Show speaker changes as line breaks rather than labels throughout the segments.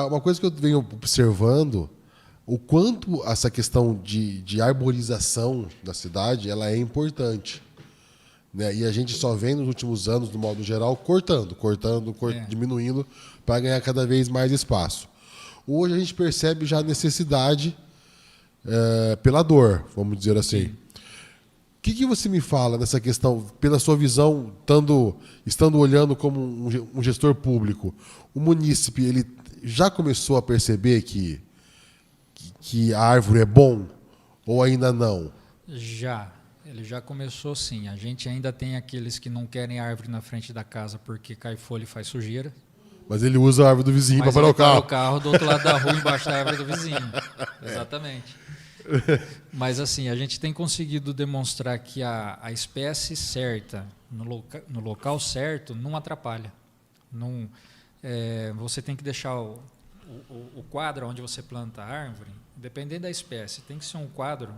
Uma coisa que eu venho observando, o quanto essa questão de arborização da cidade ela é importante. Né? E a gente só vem nos últimos anos, do modo geral, cortando, diminuindo para ganhar cada vez mais espaço. Hoje a gente percebe já a necessidade pela dor, vamos dizer assim.
Sim.
O que você me fala nessa questão, pela sua visão, estando olhando como um gestor público, o munícipe ele já começou a perceber que a árvore é bom ou ainda não?
Ele já começou sim. A gente ainda tem aqueles que não querem árvore na frente da casa porque cai folha e faz sujeira.
Mas ele usa a árvore do vizinho para parar o carro.
Para o carro do outro lado da rua, embaixo da árvore do vizinho. Exatamente. Mas assim, a gente tem conseguido demonstrar que a espécie certa, no local certo, não atrapalha. Você tem que deixar o quadro onde você planta a árvore, dependendo da espécie, tem que ser um quadro,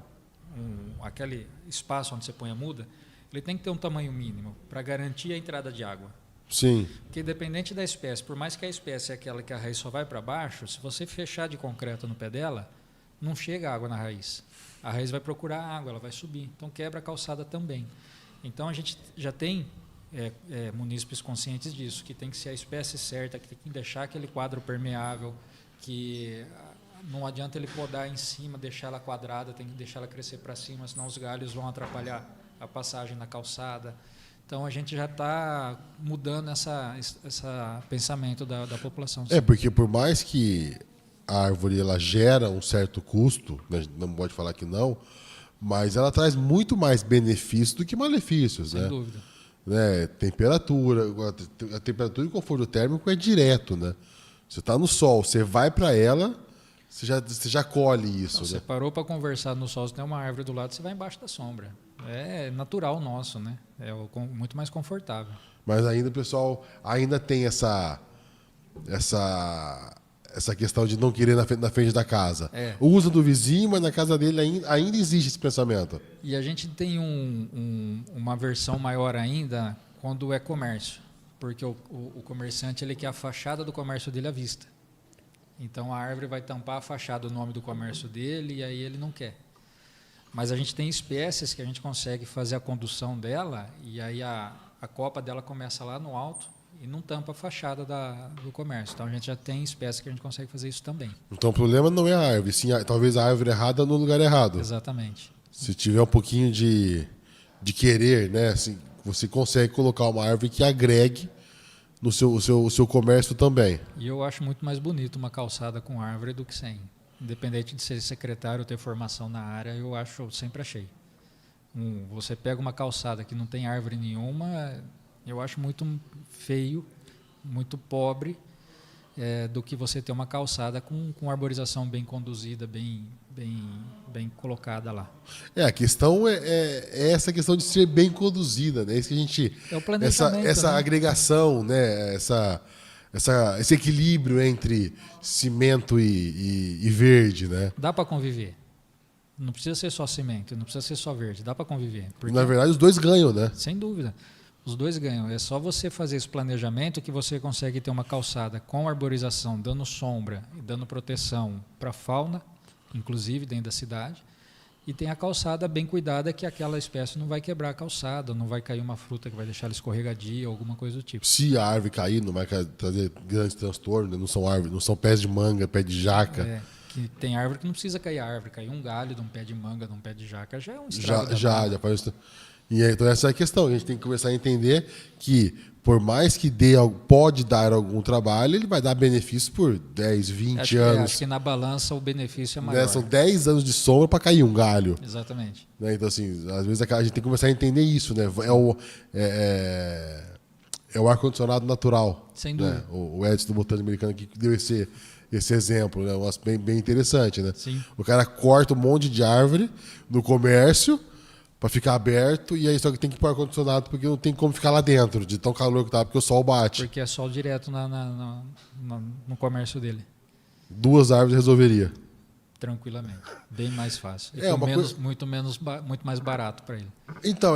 aquele espaço onde você põe a muda, ele tem que ter um tamanho mínimo para garantir a entrada de água.
Sim.
Porque independente da espécie, por mais que a espécie é aquela que a raiz só vai para baixo, se você fechar de concreto no pé dela, não chega água na raiz. A raiz vai procurar água, ela vai subir. Então quebra a calçada também. Então a gente já tem munícipes conscientes disso, que tem que ser a espécie certa, que tem que deixar aquele quadro permeável, que não adianta ele podar em cima, deixar ela quadrada, tem que deixar ela crescer para cima, senão os galhos vão atrapalhar a passagem na calçada. Então a gente já está mudando esse pensamento da população.
Porque por mais que a árvore ela gera um certo custo, né, não pode falar que não, mas ela traz muito mais benefícios do que malefícios.
Sem dúvida.
Né? Temperatura, a temperatura e o conforto térmico é direto. Né? Você está no sol, você vai para ela, você já colhe isso.
Você parou para conversar no sol, se tem uma árvore do lado, você vai embaixo da sombra. É natural nosso, né? É muito mais confortável.
Mas ainda o pessoal ainda tem essa questão de não querer na frente da casa. O uso do vizinho, mas na casa dele ainda existe esse pensamento.
E a gente tem uma versão maior ainda quando é comércio. Porque o comerciante ele quer a fachada do comércio dele à vista. Então a árvore vai tampar a fachada, o nome do comércio dele, e aí ele não quer. Mas a gente tem espécies que a gente consegue fazer a condução dela, e aí a copa dela começa lá no alto, e não tampa a fachada do comércio. Então a gente já tem espécies que a gente consegue fazer isso também.
Então o problema não é a árvore, sim talvez a árvore errada no lugar errado.
Exatamente.
Se tiver um pouquinho de querer, né, assim, você consegue colocar uma árvore que agregue no seu comércio também.
E eu acho muito mais bonito uma calçada com árvore do que sem. Independente de ser secretário ou ter formação na área, eu sempre achei. Você pega uma calçada que não tem árvore nenhuma, eu acho muito feio, muito pobre, do que você ter uma calçada com arborização bem conduzida, bem colocada lá.
A questão é essa questão de ser bem conduzida, né? Isso que a gente,
o planejamento,
essa
né?
agregação, né? Esse equilíbrio entre cimento e verde, né?
Dá para conviver. Não precisa ser só cimento, não precisa ser só verde, dá para conviver.
Porque, na verdade, os dois ganham, né?
Sem dúvida. Os dois ganham. É só você fazer esse planejamento que você consegue ter uma calçada com arborização, dando sombra e dando proteção para a fauna, inclusive dentro da cidade, e tem a calçada bem cuidada que aquela espécie não vai quebrar a calçada, não vai cair uma fruta que vai deixar ela escorregadia ou alguma coisa do tipo.
Se a árvore cair, não vai trazer grandes transtornos, né? Não são árvores, não são pés de manga, pé de jaca.
Que tem árvore que não precisa cair a árvore, cair um galho de um pé de manga, de um pé de jaca, já é um estrago.
Já faz isso. E então essa é a questão, a gente tem que começar a entender que por mais que pode dar algum trabalho, ele vai dar benefício por 10, 20 anos.
Acho que na balança o benefício é maior.
Né? São 10 anos de sombra para cair um galho.
Exatamente.
Né? Então, assim, às vezes a gente tem que começar a entender isso. Né? É o ar-condicionado natural.
Sem dúvida.
Né? O Edson do Botânico Americano que deu esse exemplo, né? Bem interessante. Né?
Sim.
O cara corta um monte de árvore no comércio para ficar aberto, e aí só que tem que pôr ar-condicionado porque não tem como ficar lá dentro, de tão calor que tá, porque o sol bate.
Porque é sol direto no comércio dele.
2 árvores resolveria.
Tranquilamente. Bem mais fácil.
Muito
mais barato para ele.
Então,